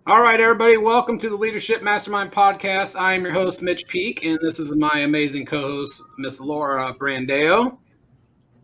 All right, everybody, welcome to the Leadership Mastermind podcast. I am your host, Mitch Peak, and this is my amazing co-host, Miss Laura Brandeo.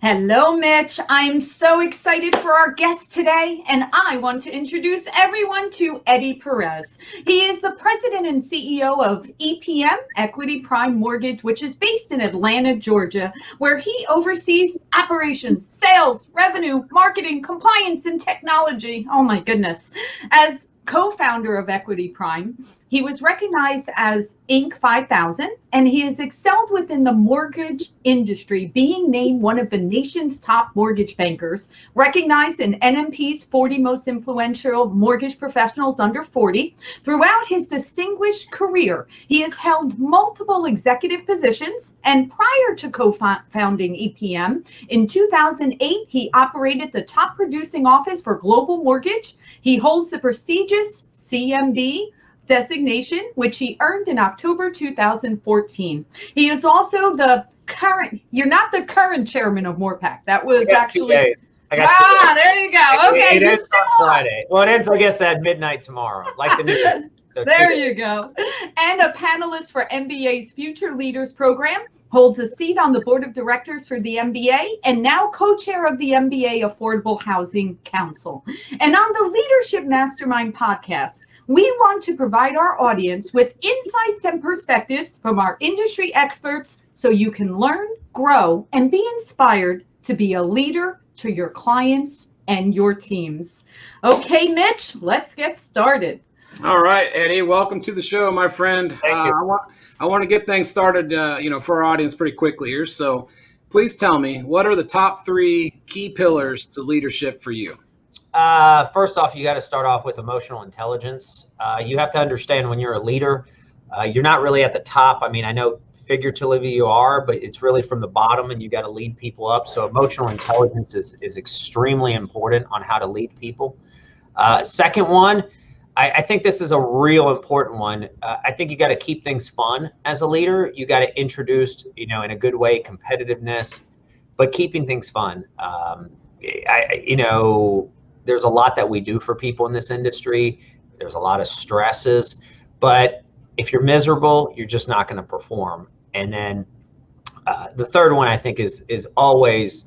Hello, Mitch. I'm so excited for our guest today, and I want to introduce everyone to Eddy Perez. He is the president and CEO of EPM, Equity Prime Mortgage, which is based in Atlanta, Georgia, where he oversees operations, sales, revenue, marketing, compliance, and technology. Oh, my goodness. As co-founder of Equity Prime, he was recognized as Inc. 5000, and he has excelled within the mortgage industry, being named one of the nation's top mortgage bankers, recognized in NMP's 40 most influential mortgage professionals under 40. Throughout his distinguished career, he has held multiple executive positions, and prior to co-founding EPM, in 2008, he operated the top producing office for Global Mortgage. He holds the prestigious CMB designation, which he earned in October 2014. He is also the current, you're not the current chairman of MORPAC. That was actually, there you go. Okay. It ends on Friday. Well, it ends, I guess, at midnight tomorrow, like the new. So there you go. And a panelist for MBA's Future Leaders Program, holds a seat on the board of directors for the MBA, and now co-chair of the MBA Affordable Housing Council. And on the Leadership Mastermind podcast, we want to provide our audience with insights and perspectives from our industry experts so you can learn, grow, and be inspired to be a leader to your clients and your teams. Okay, Mitch, let's get started. All right, Eddy, welcome to the show, my friend. Thank you. I want to get things started, for our audience pretty quickly here. So please tell me, what are the top 3 key pillars to leadership for you? First off, you got to start off with emotional intelligence. You have to understand when you're a leader, you're not really at the top. I mean, I know figuratively you are, but it's really from the bottom and you got to lead people up. So emotional intelligence is extremely important on how to lead people. Second one, I think this is a real important one. I think you got to keep things fun as a leader. You got to introduce, in a good way, competitiveness, but keeping things fun. There's a lot that we do for people in this industry. There's a lot of stresses, but if you're miserable, you're just not going to perform. And then the third one I think is always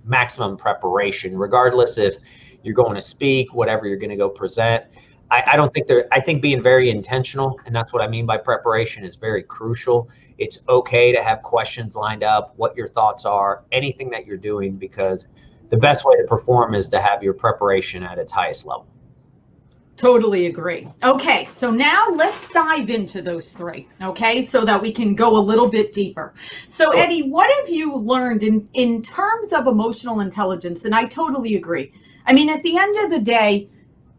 maximum preparation, regardless if you're going to speak, whatever you're going to go present. I think being very intentional, and that's what I mean by preparation, is very crucial. It's okay to have questions lined up, what your thoughts are, anything that you're doing, because the best way to perform is to have your preparation at its highest level. Totally agree. Okay, so now let's dive into those 3, okay, so that we can go a little bit deeper. So, Eddy, what have you learned in terms of emotional intelligence? And I totally agree. I mean, at the end of the day,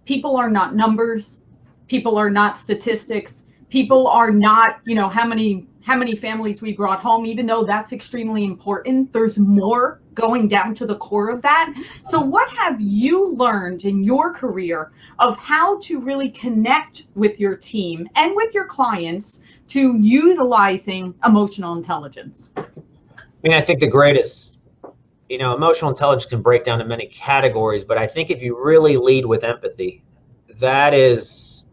people are not numbers. People are not statistics. People are not, how many families we brought home, even though that's extremely important. There's more going down to the core of that. So what have you learned in your career of how to really connect with your team and with your clients to utilizing emotional intelligence? I mean, I think the greatest, emotional intelligence can break down to many categories, but I think if you really lead with empathy, that is,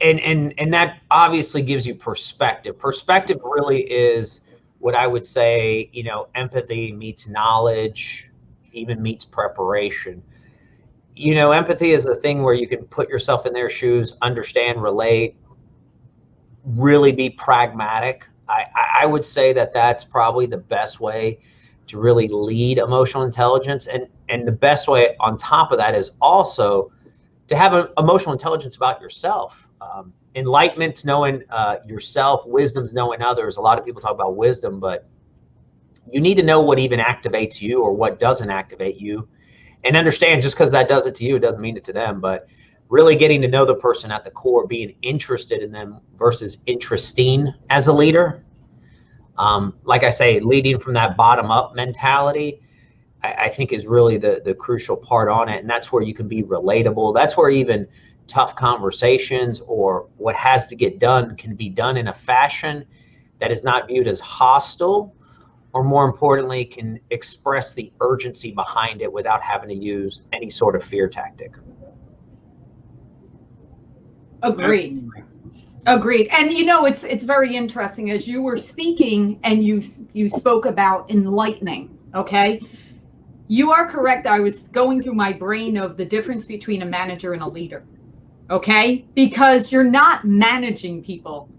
and that obviously gives you perspective. Perspective really is what I would say, empathy meets knowledge, even meets preparation. Empathy is a thing where you can put yourself in their shoes, understand, relate, really be pragmatic. I would say that that's probably the best way to really lead emotional intelligence. And the best way on top of that is also to have an emotional intelligence about yourself. Enlightenment's knowing yourself, wisdom's knowing others. A lot of people talk about wisdom, but you need to know what even activates you or what doesn't activate you, and understand just because that does it to you, it doesn't mean it to them. But really getting to know the person at the core, being interested in them versus interesting as a leader. Like I say, leading from that bottom up mentality, I think is really the crucial part on it. And that's where you can be relatable. That's where even tough conversations or what has to get done can be done in a fashion that is not viewed as hostile, or more importantly, can express the urgency behind it without having to use any sort of fear tactic. Agreed. Absolutely. Agreed. And it's very interesting as you were speaking and you spoke about enlightening, okay? You are correct. I was going through my brain of the difference between a manager and a leader. Okay? Because you're not managing people.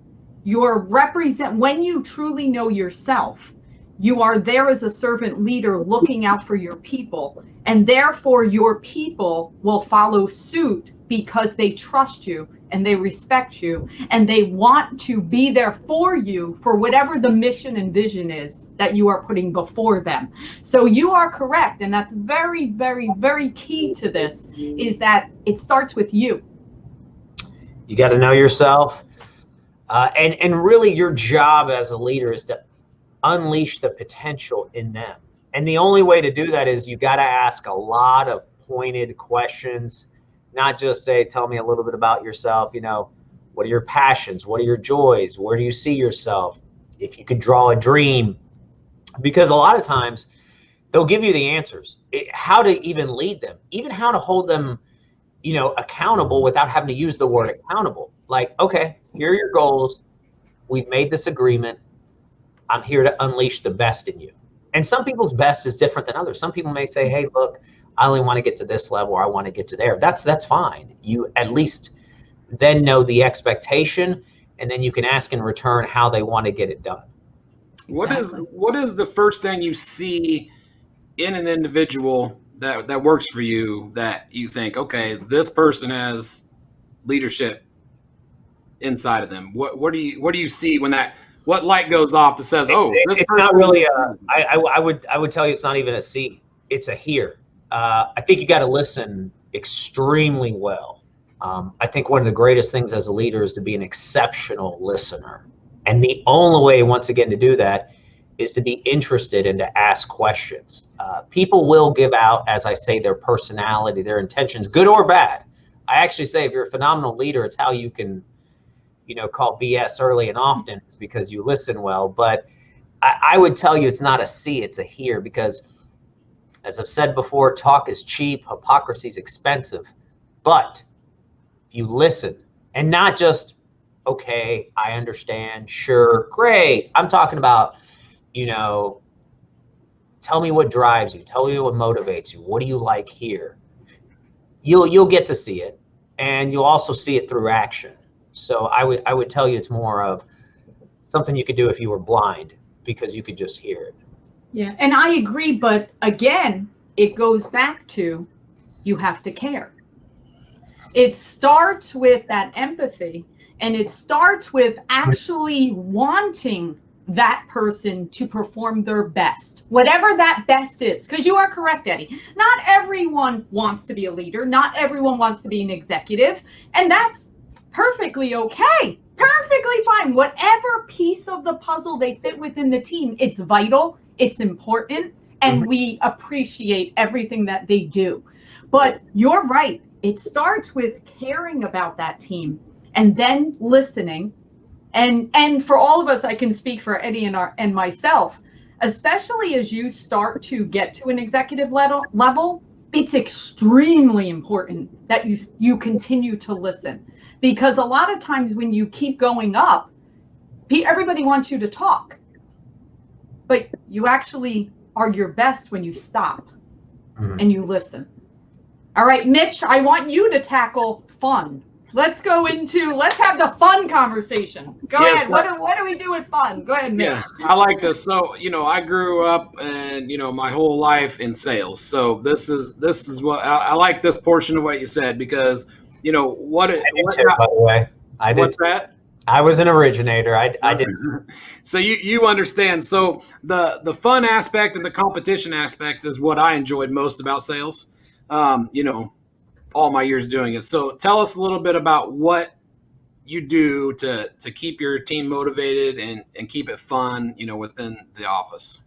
When you truly know yourself, you are there as a servant leader looking out for your people. And therefore, your people will follow suit because they trust you and they respect you and they want to be there for you for whatever the mission and vision is that you are putting before them. So you are correct. And that's very, very, very key to this is that it starts with you. You got to know yourself. And really your job as a leader is to unleash the potential in them. And the only way to do that is you got to ask a lot of pointed questions, not just say, tell me a little bit about yourself. What are your passions? What are your joys? Where do you see yourself? If you could draw a dream, because a lot of times they'll give you the answers, how to even lead them, even how to hold them, accountable without having to use the word accountable. Like, okay, here are your goals. We've made this agreement. I'm here to unleash the best in you. And some people's best is different than others. Some people may say, hey, look, I only want to get to this level, or I want to get to there. That's fine. You at least then know the expectation, and then you can ask in return how they want to get it done. Exactly. What is the first thing you see in an individual that works for you that you think, okay, this person has leadership inside of them? What do you see when what light goes off that says, oh, this it's not really I would tell you it's not even a see, it's a hear. I think you got to listen extremely well. I think one of the greatest things as a leader is to be an exceptional listener. And the only way, once again, to do that is to be interested and to ask questions. People will give out, as I say, their personality, their intentions, good or bad. I actually say if you're a phenomenal leader, it's how you can, call BS early and often, it's because you listen well. But I would tell you it's not a see, it's a hear, because as I've said before, talk is cheap, hypocrisy is expensive. But if you listen and not just, okay, I understand, sure, great. I'm talking about, tell me what drives you. Tell me what motivates you. What do you like here? You'll get to see it, and you'll also see it through action. So I would tell you it's more of something you could do if you were blind, because you could just hear it. Yeah, and I agree, but again, it goes back to you have to care. It starts with that empathy, and it starts with actually wanting that person to perform their best, whatever that best is. Because you are correct, Eddie. Not everyone wants to be a leader. Not everyone wants to be an executive. And that's perfectly okay. Perfectly fine. Whatever piece of the puzzle they fit within the team, it's vital, it's important, and we appreciate everything that they do. But you're right. It starts with caring about that team and then listening. And for all of us, I can speak for Eddie and myself, especially as you start to get to an executive level, it's extremely important that you continue to listen, because a lot of times when you keep going up, everybody wants you to talk, but you actually are your best when you stop and you listen. All right, Mitch, I want you to tackle fun. Let's have the fun conversation. Go ahead. What do we do with fun? Go ahead, Mitch. Yeah, I like this. So, I grew up and, my whole life in sales. So this is what I like this portion of what you said, because, I did too, by the way. I did. What's that? I was an originator. I did. So you understand. So the fun aspect and the competition aspect is what I enjoyed most about sales. All my years doing it. So tell us a little bit about what you do to keep your team motivated and keep it fun, within the office.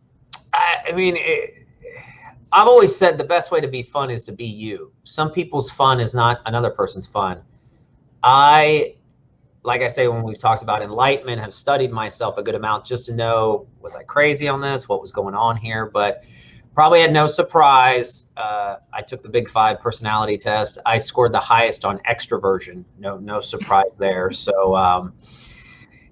I mean, I've always said the best way to be fun is to be you. Some people's fun is not another person's fun. Like I say, when we've talked about enlightenment, have studied myself a good amount just to know, was I crazy on this? What was going on here? But Probably at no surprise, I took the Big 5 personality test. I scored the highest on extroversion. No surprise there. So,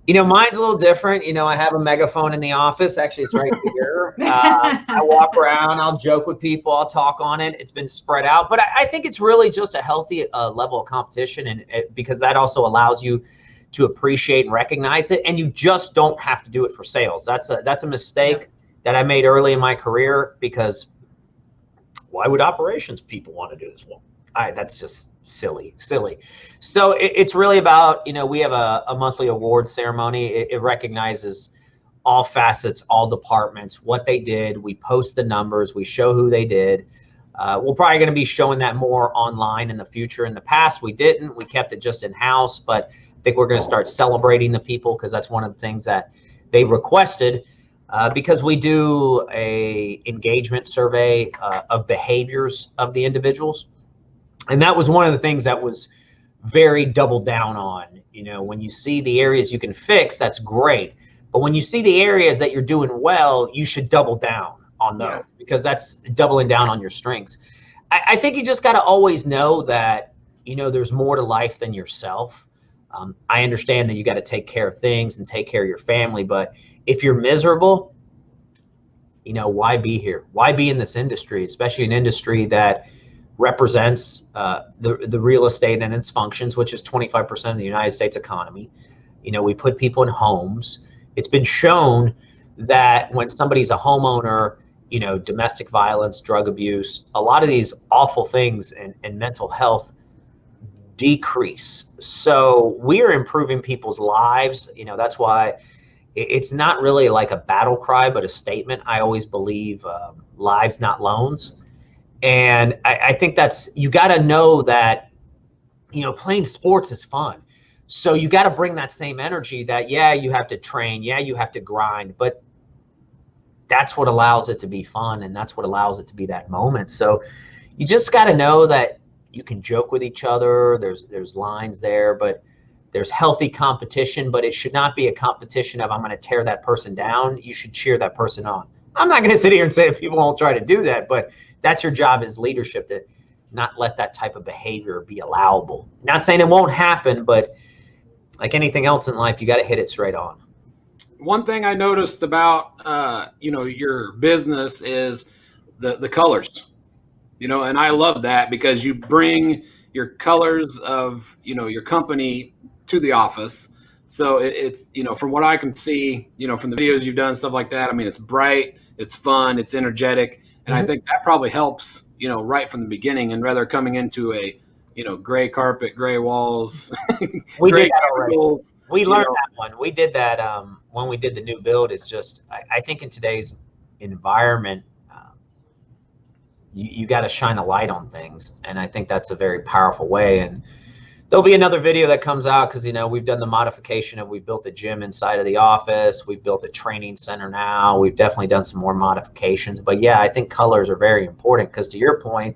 you know, mine's a little different. You know, I have a megaphone in the office. Actually, it's right here. I walk around, I'll joke with people, I'll talk on it. It's been spread out, but I think it's really just a healthy level of competition, and because that also allows you to appreciate and recognize it, and you just don't have to do it for sales. That's a mistake that I made early in my career, because why would operations people want to do this? Well, that's just silly. So it's really about, you know, we have a monthly awards ceremony. It recognizes all facets, all departments, what they did. We post the numbers, we show who they did. We're probably going to be showing that more online in the future. In the past, we didn't. We kept it just in-house, but I think we're going to start celebrating the people, because that's one of the things that they requested, because we do a engagement survey of behaviors of the individuals. And that was one of the things that was very doubled down on. You know, when you see the areas you can fix, that's great. But when you see the areas that you're doing well, you should double down on those, because that's doubling down on your strengths. I think you just got to always know that, you know, there's more to life than yourself. I understand that you got to take care of things and take care of your family, but if you're miserable, you know, why be here? Why be in this industry, especially an industry that represents the real estate and its functions, which is 25% of the United States economy. You know, we put people in homes. It's been shown that when somebody's a homeowner, you know, domestic violence, drug abuse, a lot of these awful things and mental health decrease. So we're improving people's lives. You know, that's why it's not really like a battle cry, but a statement. I always believe lives, not loans. And I think that's, you got to know that, you know, playing sports is fun. So you got to bring that same energy that, yeah, you have to train. Yeah, you have to grind, but that's what allows it to be fun. And that's what allows it to be that moment. So you just got to know that you can joke with each other. There's lines there, but there's healthy competition, but it should not be a competition of, I'm going to tear that person down. You should cheer that person on. I'm not going to sit here and say that people won't try to do that, but that's your job as leadership, to not let that type of behavior be allowable. Not saying it won't happen, but like anything else in life, you got to hit it straight on. One thing I noticed about, you know, your business is the colors, you know, and I love that, because you bring your colors of, you know, your company to the office. So it's, you know, from what I can see, you know, from the videos you've done, stuff like that, I mean, it's bright, it's fun, it's energetic. And I think that probably helps, you know, right from the beginning, and rather coming into a, you know, gray carpet, gray walls. We gray did that already. We learned know. that one. We did that when we did the new build. It's just, I think in today's environment, you got to shine a light on things. And I think that's a very powerful way. And there'll be another video that comes out, because, you know, we've done the modification of, we built a gym inside of the office. We've built a training center now. We've definitely done some more modifications. But yeah, I think colors are very important, because to your point,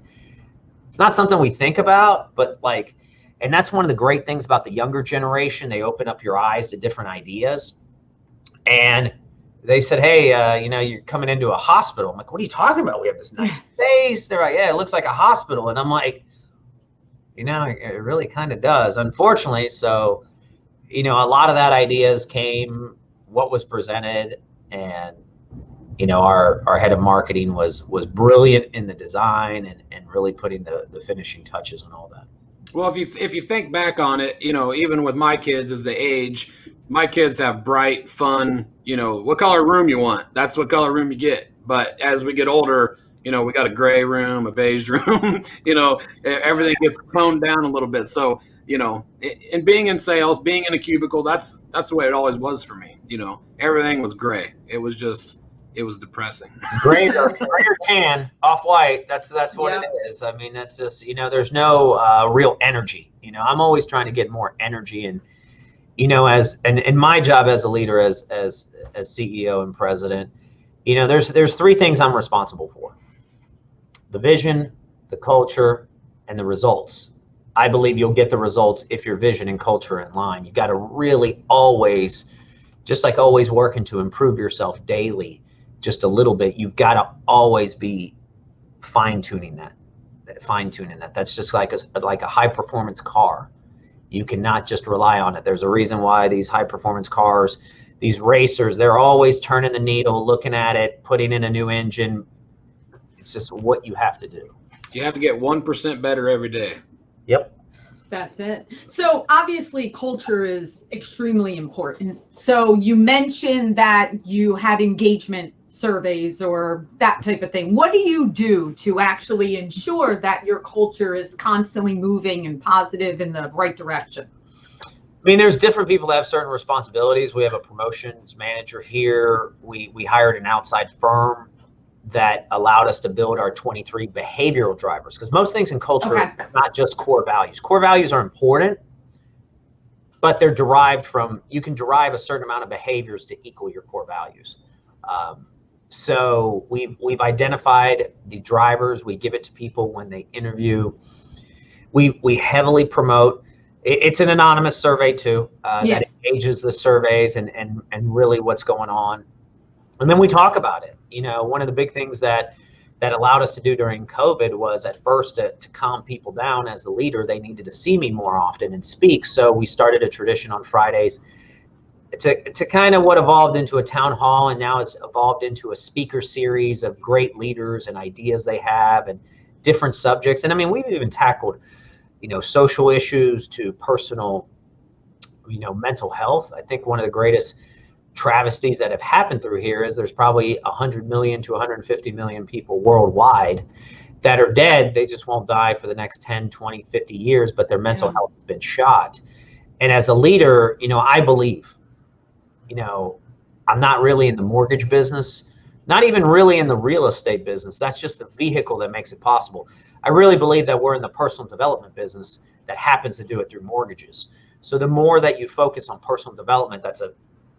it's not something we think about, but like, and that's one of the great things about the younger generation. They open up your eyes to different ideas. And they said, hey, you know, you're coming into a hospital. I'm like, what are you talking about? We have this nice space. They're like, yeah, it looks like a hospital. And I'm like, you know, it really kind of does, unfortunately. So, you know, a lot of that ideas came, what was presented, and, you know, our head of marketing was brilliant in the design and really putting the finishing touches on all that. Well, if you think back on it, you know, even with my kids as they age, my kids have bright, fun, you know, what color room you want, that's what color room you get. But as we get older, you know, we got a gray room, a beige room, you know, everything gets toned down a little bit. So, you know, and being in sales, being in a cubicle, that's the way it always was for me. You know, everything was gray. It was depressing. Gray or tan, off-white, that's what it is. I mean, that's just, you know, there's no real energy. You know, I'm always trying to get more energy. And, you know, and my job as a leader, as CEO and president, you know, there's three things I'm responsible for: the vision, the culture, and the results. I believe you'll get the results if your vision and culture are in line. You got to really always, just like always working to improve yourself daily, just a little bit, you've got to always be fine-tuning that. That's just like a high-performance car. You cannot just rely on it. There's a reason why these high-performance cars, these racers, they're always turning the needle, looking at it, putting in a new engine. It's just what you have to do. You have to get 1% better every day. Yep. That's it. So obviously culture is extremely important. So you mentioned that you have engagement surveys or that type of thing. What do you do to actually ensure that your culture is constantly moving and positive in the right direction? I mean, there's different people that have certain responsibilities. We have a promotions manager here. We hired an outside firm that allowed us to build our 23 behavioral drivers, because most things in culture are not just core values. Core values are important, but they're derived from, you can derive a certain amount of behaviors to equal your core values. So we've identified the drivers. We give it to people when they interview. We heavily promote. It's an anonymous survey too, that engages the surveys and really what's going on. And then we talk about it. You know, one of the big things that allowed us to do during COVID was at first to calm people down. As a leader, they needed to see me more often and speak. So we started a tradition on Fridays to kind of what evolved into a town hall, and now it's evolved into a speaker series of great leaders and ideas they have and different subjects. And I mean, we've even tackled, you know, social issues to personal, you know, mental health. I think one of the greatest travesties that have happened through here is there's probably 100 million to 150 million people worldwide that are dead. They just won't die for the next 10, 20, 50 years, but their mental health has been shot. And as a leader, you know, I believe, you know, I'm not really in the mortgage business, not even really in the real estate business. That's just the vehicle that makes it possible. I really believe that we're in the personal development business that happens to do it through mortgages. So the more that you focus on personal development, that's a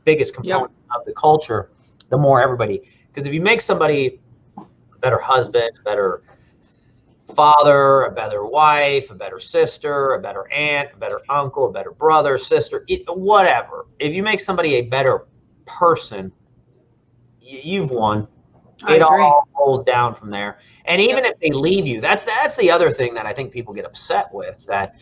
biggest component of the culture, the more everybody, because if you make somebody a better husband, a better father, a better wife, a better sister, a better aunt, a better uncle, a better brother, sister, whatever, if you make somebody a better person, you've won. It all rolls down from there. And even if they leave you, that's the other thing that I think people get upset with, that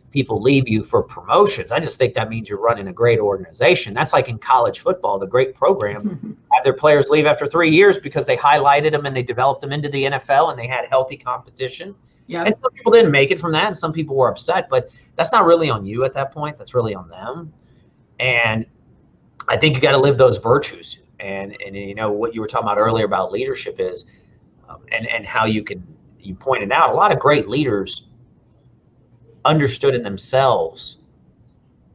people leave you for promotions. I just think that means you're running a great organization. That's like in college football, the great program have their players leave after 3 years because they highlighted them and they developed them into the NFL and they had healthy competition. And some people didn't make it from that, and some people were upset, but that's not really on you at that point. That's really on them. And I think you got to live those virtues. And you know, what you were talking about earlier about leadership is, and how you pointed out, a lot of great leaders understood in themselves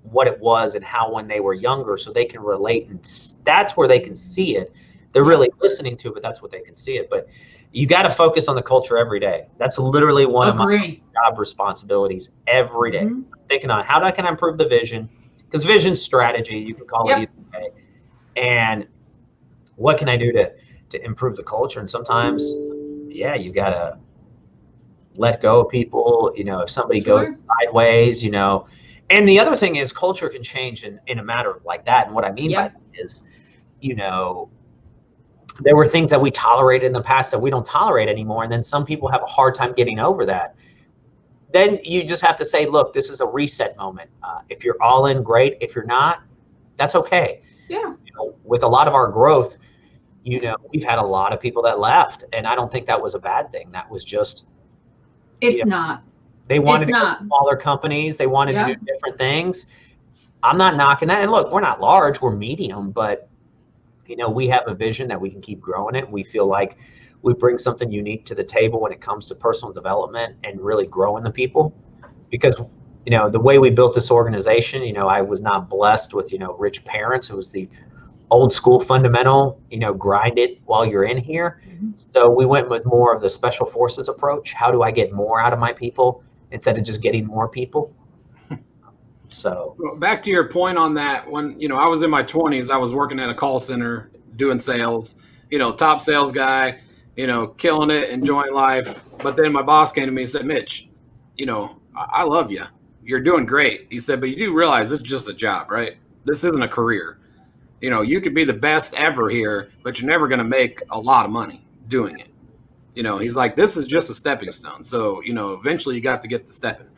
what it was and how when they were younger, so they can relate, and that's where they can see it. They're really listening to it, but that's what they can see it. But you got to focus on the culture every day. That's literally one of my job responsibilities every day. Thinking on how can I improve the vision, because vision's strategy, you can call it either way, and what can I do to improve the culture. And sometimes you got to let go of people, you know, if somebody goes sideways, you know. And the other thing is, culture can change in a matter of like that. And what I mean by that is, you know, there were things that we tolerated in the past that we don't tolerate anymore. And then some people have a hard time getting over that. Then you just have to say, look, this is a reset moment. If you're all in, great. If you're not, that's okay. You know, with a lot of our growth, you know, we've had a lot of people that left, and I don't think that was a bad thing. That was just, it's not. They wanted to go to smaller companies. They wanted to do different things. I'm not knocking that. And look, we're not large, we're medium, but you know, we have a vision that we can keep growing it. We feel like we bring something unique to the table when it comes to personal development and really growing the people. Because, you know, the way we built this organization, you know, I was not blessed with, you know, rich parents. It was the old school fundamental, you know, grind it while you're in here. So we went with more of the special forces approach. How do I get more out of my people instead of just getting more people? So back to your point on that, when, you know, I was in my 20s, I was working at a call center doing sales, you know, top sales guy, you know, killing it, enjoying life. But then my boss came to me and said, Mitch, you know, I love you. You're doing great. He said, but you do realize this is just a job, right? This isn't a career. You know, you could be the best ever here, but you're never going to make a lot of money doing it. You know, he's like, this is just a stepping stone. So, you know, eventually you got to get the stepping,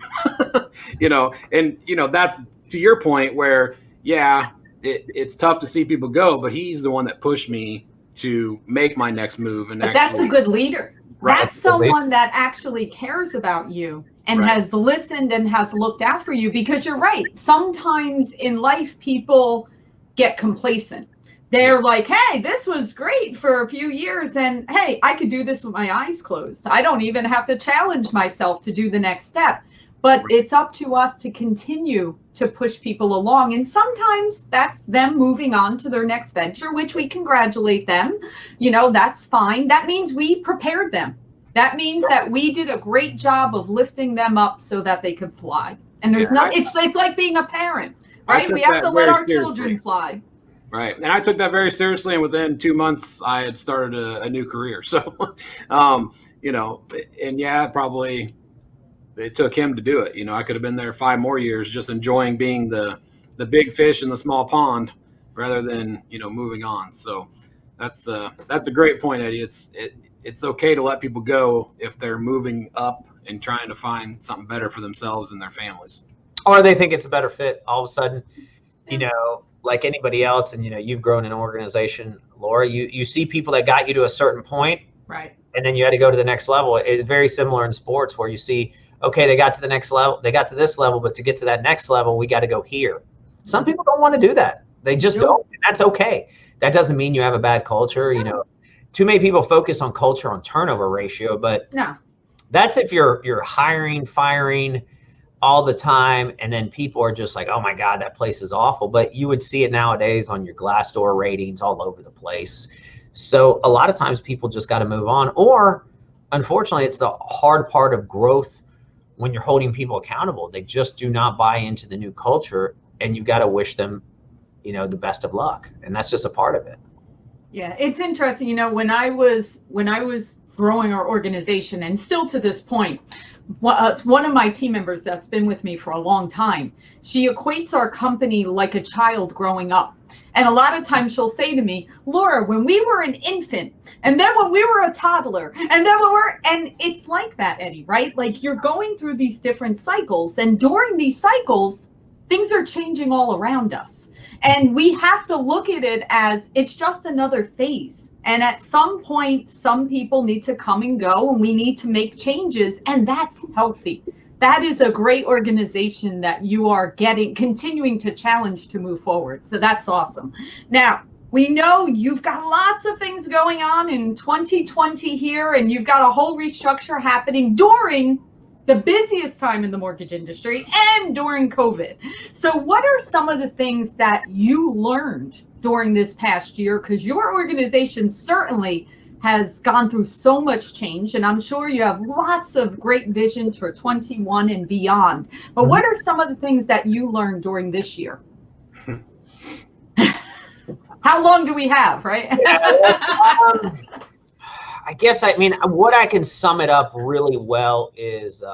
you know, and, you know, that's to your point where, yeah, it's tough to see people go, but he's the one that pushed me to make my next move. And but that's a good leader. Right. That's someone that actually cares about you and Right. has listened and has looked after you, because you're right. Sometimes in life, people get complacent. They're like, hey, this was great for a few years, and hey, I could do this with my eyes closed. I don't even have to challenge myself to do the next step. But it's up to us to continue to push people along. And sometimes that's them moving on to their next venture, which we congratulate them. You know, that's fine. That means we prepared them. That means that we did a great job of lifting them up so that they could fly. And there's it's like being a parent, right? We have to let our children fly. Right. And I took that very seriously. And within 2 months, I had started a new career. So, you know, and yeah, probably it took him to do it. You know, I could have been there 5 more years just enjoying being the big fish in the small pond rather than, you know, moving on. So that's a great point, Eddie. It's okay to let people go if they're moving up and trying to find something better for themselves and their families. Or they think it's a better fit all of a sudden, you know, like anybody else. And, you know, you've grown an organization, Laura, you see people that got you to a certain point, right? And then you had to go to the next level. It's very similar in sports where you see, okay, they got to the next level, they got to this level, but to get to that next level, we got to go here. Some people don't want to do that. They just don't. And that's okay. That doesn't mean you have a bad culture. You know, too many people focus on culture on turnover ratio, but that's if you're hiring, firing all the time, and then people are just like, oh my God, that place is awful. But you would see it nowadays on your Glassdoor ratings all over the place. So a lot of times people just got to move on. Or unfortunately, it's the hard part of growth when you're holding people accountable. They just do not buy into the new culture, and you've got to wish them, you know, the best of luck. And that's just a part of it. Yeah, it's interesting. You know, when I was growing our organization, and still to this point, one of my team members that's been with me for a long time, she equates our company like a child growing up. And a lot of times she'll say to me, Laura, when we were an infant, and then when we were a toddler, and then and it's like that, Eddie, right? Like you're going through these different cycles, and during these cycles, things are changing all around us. And we have to look at it as it's just another phase. And at some point, some people need to come and go, and we need to make changes, and that's healthy. That is a great organization that you are continuing to challenge to move forward. So that's awesome. Now, we know you've got lots of things going on in 2020 here, and you've got a whole restructure happening during the busiest time in the mortgage industry and during COVID. So what are some of the things that you learned during this past year? Because your organization certainly has gone through so much change, and I'm sure you have lots of great visions for 21 and beyond. But what are some of the things that you learned during this year? How long do we have, right? I guess, I mean, what I can sum it up really well is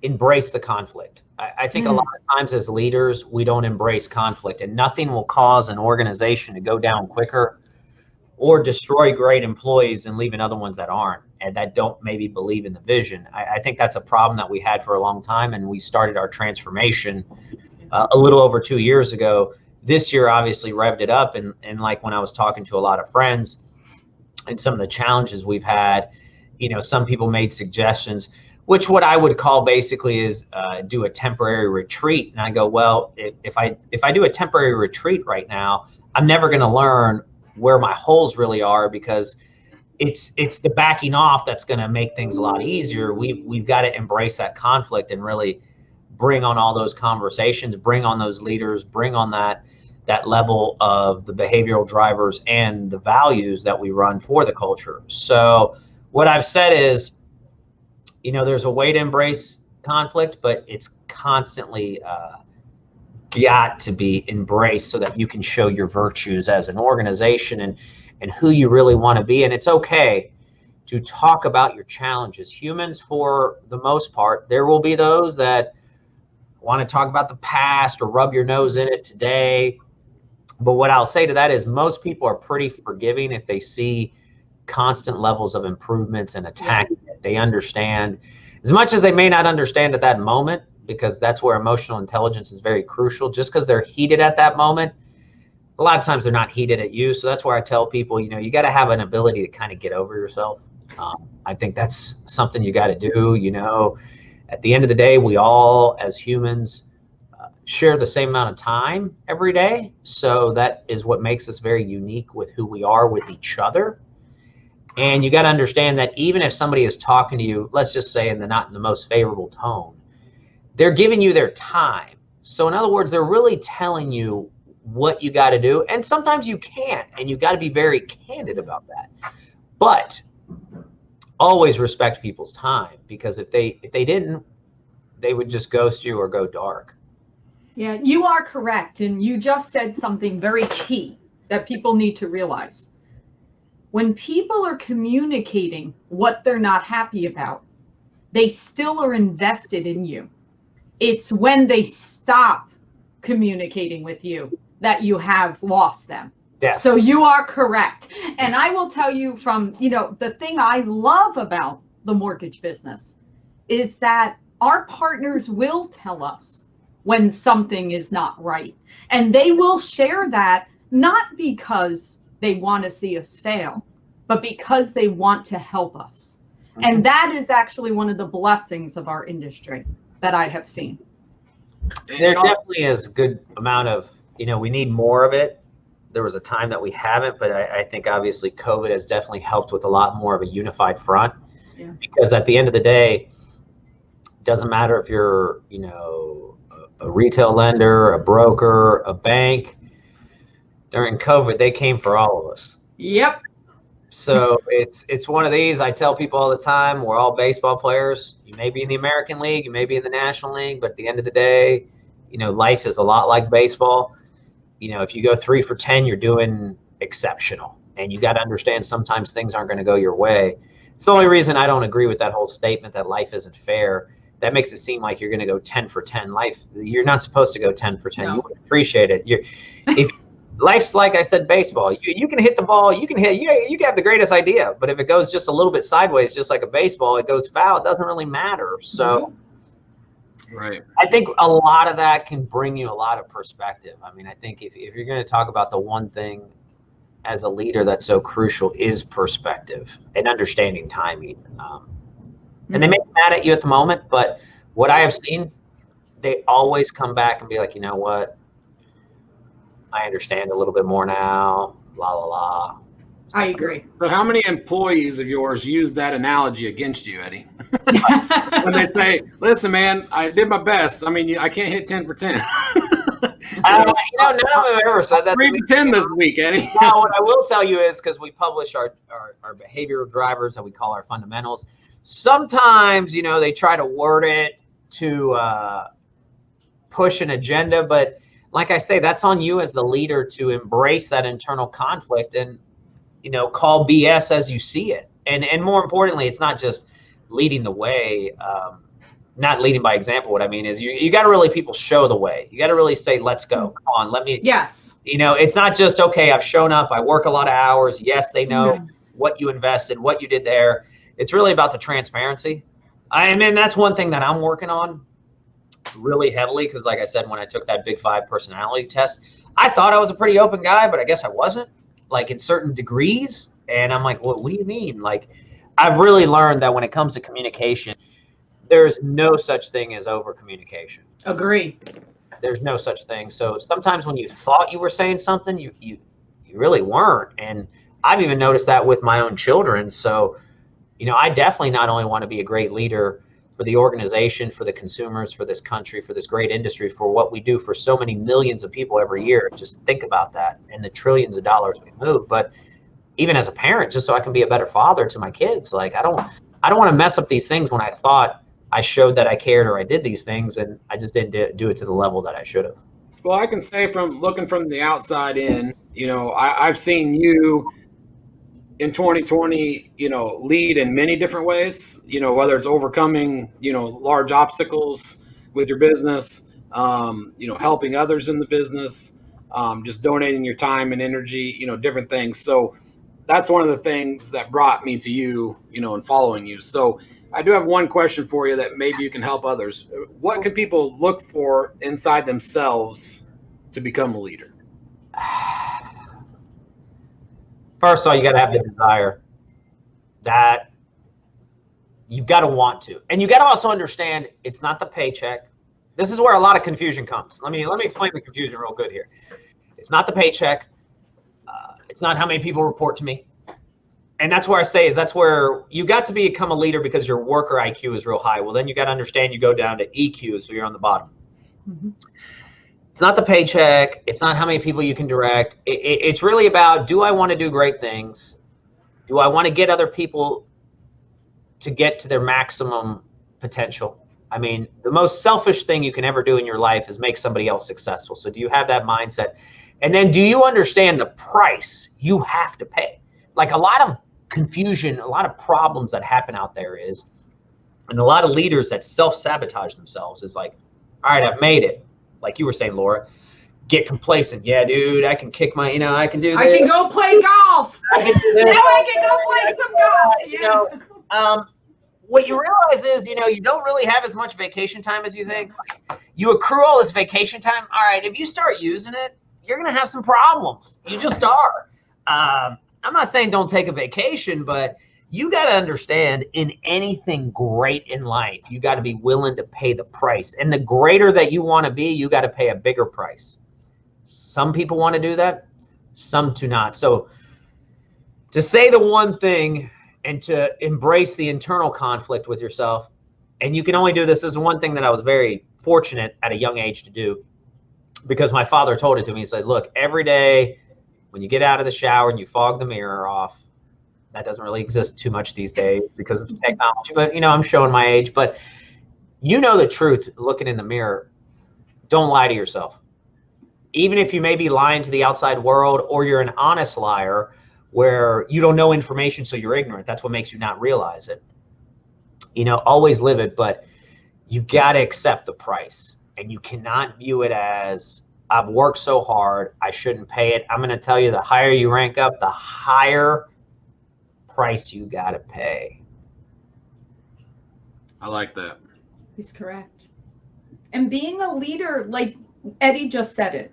embrace the conflict. I think a lot of times as leaders, we don't embrace conflict, and nothing will cause an organization to go down quicker or destroy great employees than leaving other ones that aren't, and that don't maybe believe in the vision. I think that's a problem that we had for a long time, and we started our transformation a little over 2 years ago. This year obviously revved it up, and like when I was talking to a lot of friends and some of the challenges we've had, you know, some people made suggestions, which what I would call basically is do a temporary retreat. And I go, well, if I do a temporary retreat right now, I'm never going to learn where my holes really are, because it's the backing off that's going to make things a lot easier. We've got to embrace that conflict and really bring on all those conversations, bring on those leaders, bring on that level of the behavioral drivers and the values that we run for the culture. So what I've said is, you know, there's a way to embrace conflict, but it's constantly got to be embraced so that you can show your virtues as an organization and who you really want to be. And it's okay to talk about your challenges. Humans, for the most part, there will be those that want to talk about the past or rub your nose in it today. But what I'll say to that is most people are pretty forgiving if they see constant levels of improvements and attacking it. They understand, as much as they may not understand at that moment, because that's where emotional intelligence is very crucial. Just because they're heated at that moment, a lot of times they're not heated at you. So that's where I tell people, you know, you got to have an ability to kind of get over yourself. I think that's something you got to do. You know, at the end of the day, we all as humans share the same amount of time every day. So that is what makes us very unique with who we are with each other. And you got to understand that even if somebody is talking to you, let's just say not in the most favorable tone, they're giving you their time. So in other words, they're really telling you what you got to do. And sometimes you can't, and you got to be very candid about that. But always respect people's time, because if they didn't, they would just ghost you or go dark. Yeah, you are correct. And you just said something very key that people need to realize. When people are communicating what they're not happy about, they still are invested in you. It's when they stop communicating with you that you have lost them. Yes. So you are correct. And I will tell you from, you know, the thing I love about the mortgage business is that our partners will tell us when something is not right. And they will share that not because they want to see us fail, but because they want to help us. And that is actually one of the blessings of our industry that I have seen. There definitely is a good amount of, you know, we need more of it. There was a time that we haven't, but I think obviously COVID has definitely helped with a lot more of a unified front. Yeah. Because at the end of the day, it doesn't matter if you're, you know, a retail lender, a broker, a bank. During COVID, they came for all of us. Yep. So it's one of these. I tell people all the time, we're all baseball players. You may be in the American League, you may be in the National League, but at the end of the day, you know, life is a lot like baseball. You know, if you go 3 for 10, you're doing exceptional. And you got to understand sometimes things aren't going to go your way. It's the only reason I don't agree with that whole statement that life isn't fair. That makes it seem like you're going to go 10 for 10. You're not supposed to go 10 for 10. No. You would appreciate it. If life's like I said, baseball. You can hit the ball. You can have the greatest idea, but if it goes just a little bit sideways, just like a baseball, it goes foul. It doesn't really matter. So, right. I think a lot of that can bring you a lot of perspective. I mean, I think if you're going to talk about the one thing as a leader that's so crucial is perspective and understanding timing. And they may be mad at you at the moment, but what I have seen, they always come back and be like, you know what? I understand a little bit more now, la, la, la. I agree. So how many employees of yours use that analogy against you, Eddy? When they say, listen, man, I did my best. I mean, I can't hit 10 for 10. You know, none of them have ever said that. 3 for 10 this week, Eddy. Now, what I will tell you is, because we publish our behavioral drivers that we call our fundamentals, sometimes, you know, they try to word it to push an agenda, but like I say, that's on you as the leader to embrace that internal conflict and, you know, call BS as you see it. And more importantly, it's not just leading the way, not leading by example. What I mean is you got to really people show the way. You got to really say, let's go. Come on, let me. Yes. You know, it's not just, okay, I've shown up. I work a lot of hours. Yes, they know what you invested, what you did there. It's really about the transparency. I mean, that's one thing that I'm working on really heavily, because like I said, when I took that Big 5 personality test, I thought I was a pretty open guy, but I guess I wasn't, like in certain degrees. And I'm like, what do you mean? Like, I've really learned that when it comes to communication, there's no such thing as over communication. Agree. There's no such thing. So sometimes when you thought you were saying something, you really weren't. And I've even noticed that with my own children. So, you know, I definitely not only want to be a great leader for the organization, for the consumers, for this country, for this great industry, for what we do for so many millions of people every year. Just think about that and the trillions of dollars we move. But even as a parent, just so I can be a better father to my kids, like I don't want to mess up these things when I thought I showed that I cared or I did these things, and I just didn't do it to the level that I should have. Well, I can say from looking from the outside in, you know, I've seen you in 2020, you know, lead in many different ways, you know, whether it's overcoming, you know, large obstacles with your business, helping others in the business, just donating your time and energy, different things. So that's one of the things that brought me to you, and following you. So I do have one question for you that maybe you can help others. What can people look for inside themselves to become a leader? First of all, you got to have the desire. That you've got to want to, and you got to also understand it's not the paycheck. This is where a lot of confusion comes. Let me explain the confusion real good here. It's not the paycheck. It's not how many people report to me. And that's where I say that's where you got to become a leader because your worker IQ is real high. Well, then you got to understand you go down to EQ, so you're on the bottom. Mm-hmm. It's not the paycheck. It's not how many people you can direct. It's really about, do I want to do great things? Do I want to get other people to get to their maximum potential? I mean, the most selfish thing you can ever do in your life is make somebody else successful. So do you have that mindset? And then do you understand the price you have to pay? Like a lot of confusion, a lot of problems that happen out there is, and a lot of leaders that self-sabotage themselves is like, all right, I've made it. Like you were saying, Laura, get complacent. Yeah, dude, I can kick my, I can do this. I can go play golf. Now I can go play some golf. Yeah. What you realize is, you don't really have as much vacation time as you think. You accrue all this vacation time. All right, if you start using it, you're going to have some problems. You just are. I'm not saying don't take a vacation, but you got to understand, in anything great in life, you got to be willing to pay the price. And the greater that you want to be, you got to pay a bigger price. Some people want to do that, some do not. So to say the one thing and to embrace the internal conflict with yourself, and you can only do this. This is one thing that I was very fortunate at a young age to do, because my father told it to me. He said, look, every day when you get out of the shower and you fog the mirror off, that doesn't really exist too much these days because of technology, but I'm showing my age, but the truth looking in the mirror. Don't lie to yourself. Even if you may be lying to the outside world, or you're an honest liar where you don't know information, so you're ignorant. That's what makes you not realize it. Always live it, but you got to accept the price, and you cannot view it as, I've worked so hard, I shouldn't pay it. I'm going to tell you, the higher you rank up, the higher price you got to pay. I like that. He's correct. And being a leader, like Eddy just said it,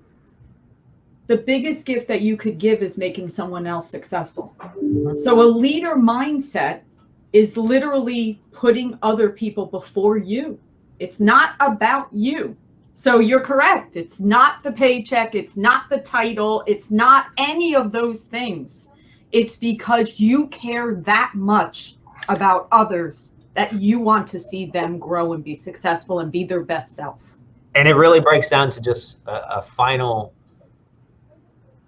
the biggest gift that you could give is making someone else successful. So a leader mindset is literally putting other people before you. It's not about you. So you're correct. It's not the paycheck. It's not the title. It's not any of those things. It's because you care that much about others that you want to see them grow and be successful and be their best self. And it really breaks down to just a final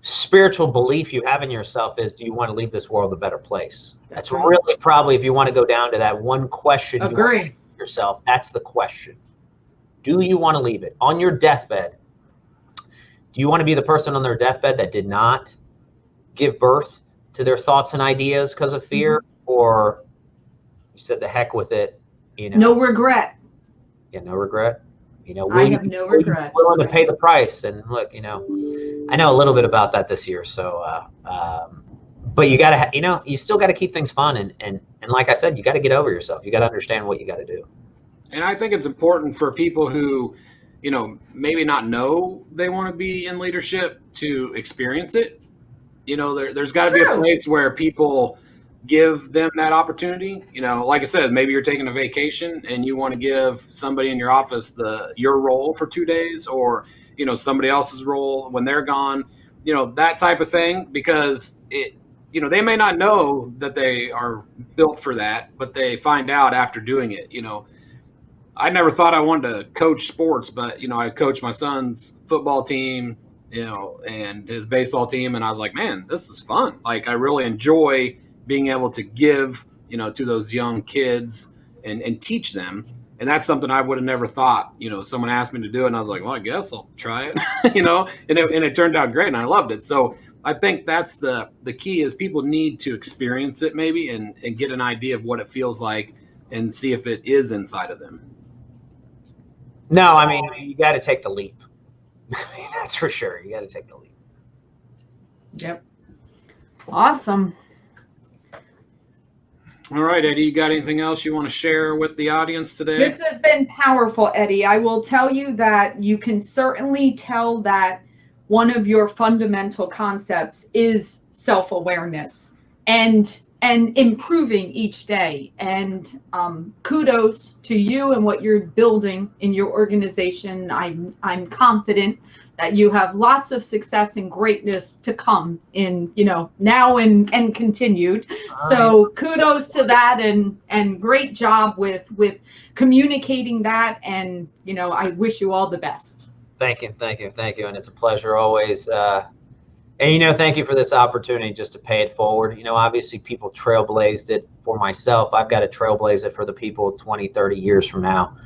spiritual belief you have in yourself is, do you want to leave this world a better place? That's right. Really probably, if you want to go down to that one question, agree, yourself, that's the question. Do you want to leave it on your deathbed? Do you want to be the person on their deathbed that did not give birth to their thoughts and ideas because of fear? Mm-hmm. Or you said the heck with it, no regret. Yeah, no regret. I have no regret. Willing to pay the price. And look, I know a little bit about that this year. So, but you got to, you still got to keep things fun. And like I said, you got to get over yourself. You got to understand what you got to do. And I think it's important for people who, maybe not know they want to be in leadership to experience it. There's got to be a place where people give them that opportunity. Like I said, maybe you're taking a vacation and you want to give somebody in your office your role for 2 days, or, somebody else's role when they're gone, that type of thing, because they may not know that they are built for that, but they find out after doing it. I never thought I wanted to coach sports, but, I coached my son's football team, and his baseball team. And I was like, man, this is fun. Like, I really enjoy being able to give, to those young kids and teach them. And that's something I would have never thought, someone asked me to do it. And I was like, well, I guess I'll try it, and it turned out great and I loved it. So I think that's the key, is people need to experience it maybe and get an idea of what it feels like and see if it is inside of them. No, I mean, you got to take the leap. That's for sure. You got to take the leap. Yep. Awesome. All right, Eddie, you got anything else you want to share with the audience today? This has been powerful, Eddie. I will tell you that you can certainly tell that one of your fundamental concepts is self-awareness and improving each day. And kudos to you and what you're building in your organization. I'm confident that you have lots of success and greatness to come in, now and continued. So kudos to that, and great job with communicating that. And, I wish you all the best. Thank you. And it's a pleasure always. And, thank you for this opportunity just to pay it forward. Obviously people trailblazed it for myself. I've got to trailblaze it for the people 20, 30 years from now.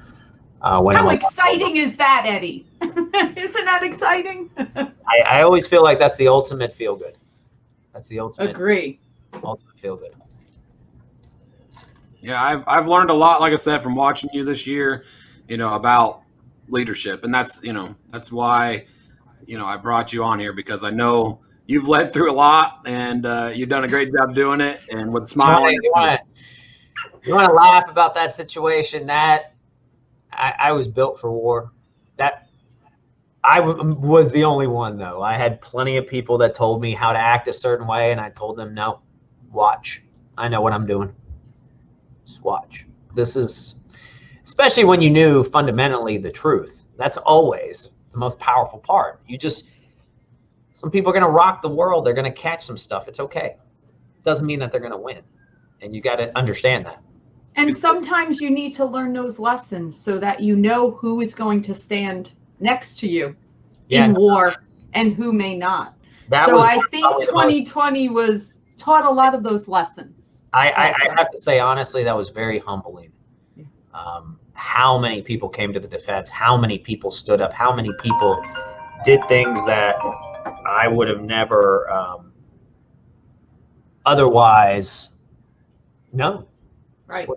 How exciting is that, Eddie? Isn't that exciting? I always feel like that's the ultimate feel good. That's the ultimate. Agree. Ultimate feel good. Yeah, I've learned a lot, like I said, from watching you this year, about leadership, and that's why, I brought you on here, because I know you've led through a lot, and you've done a great job doing it, and with a smile on your face. You want to laugh about that situation? That I was built for war. That I was the only one, though. I had plenty of people that told me how to act a certain way, and I told them, no, watch. I know what I'm doing. Just watch. This is, especially when you knew fundamentally the truth. That's always the most powerful part. Some people are going to rock the world. They're going to catch some stuff. It's okay. It doesn't mean that they're going to win. And you got to understand that. And sometimes you need to learn those lessons so that you know who is going to stand next to you in war and who may not. So I think 2020 taught a lot of those lessons. I have to say, honestly, that was very humbling. How many people came to the defense, how many people stood up, how many people did things that I would have never otherwise known. Right.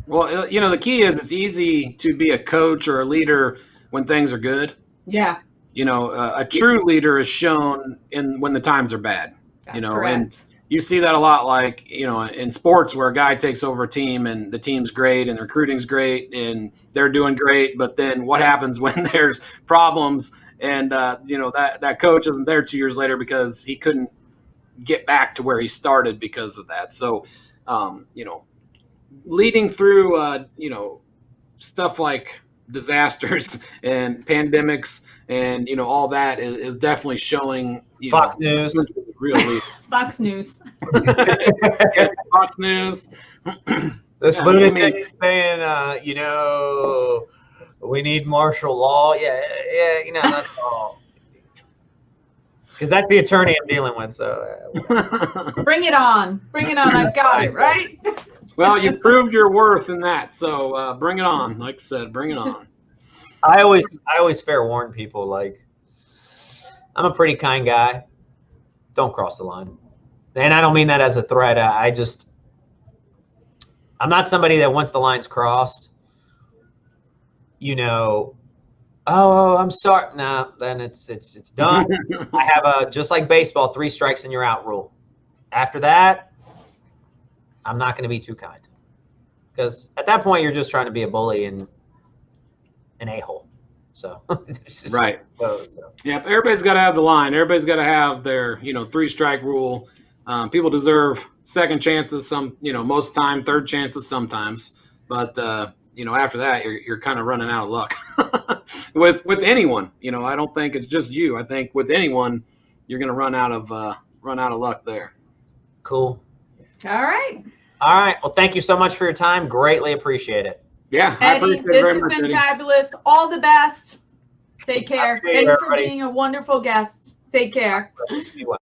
Well, the key is it's easy to be a coach or a leader when things are good. Yeah. A true leader is shown when the times are bad. That's correct. And you see that a lot, like, in sports, where a guy takes over a team and the team's great and the recruiting's great and they're doing great. But then what happens when there's problems and, that coach isn't there 2 years later because he couldn't get back to where he started because of that. So, leading through, stuff like disasters and pandemics and, all that is definitely showing, Fox News. Real leader. Fox News. Fox News. This lunatic saying, we need martial law. Yeah, that's all. Because that's the attorney I'm dealing with. So Bring it on. I've got it, right? Well, you proved your worth in that. So bring it on. Like I said, bring it on. I always fair warn people, like, I'm a pretty kind guy. Don't cross the line. And I don't mean that as a threat. I'm not somebody that once the line's crossed, oh, I'm sorry. No, then it's done. I have just like baseball, 3 strikes and you're out rule. After that, I'm not going to be too kind. Because at that point, you're just trying to be a bully and an a-hole. So right. Yeah, everybody's got to have the line. Everybody's got to have their 3-strike rule. People deserve second chances. Most time, third chances sometimes. But after that, you're kind of running out of luck with anyone. I don't think it's just you. I think with anyone, you're going to run out of luck there. Cool. All right. Well, thank you so much for your time. Greatly appreciate it. Yeah, Eddie, I appreciate it very much, this has been Eddie. fabulous. All the best. Take care. Thanks for everybody. being a wonderful guest. Take care. See you well.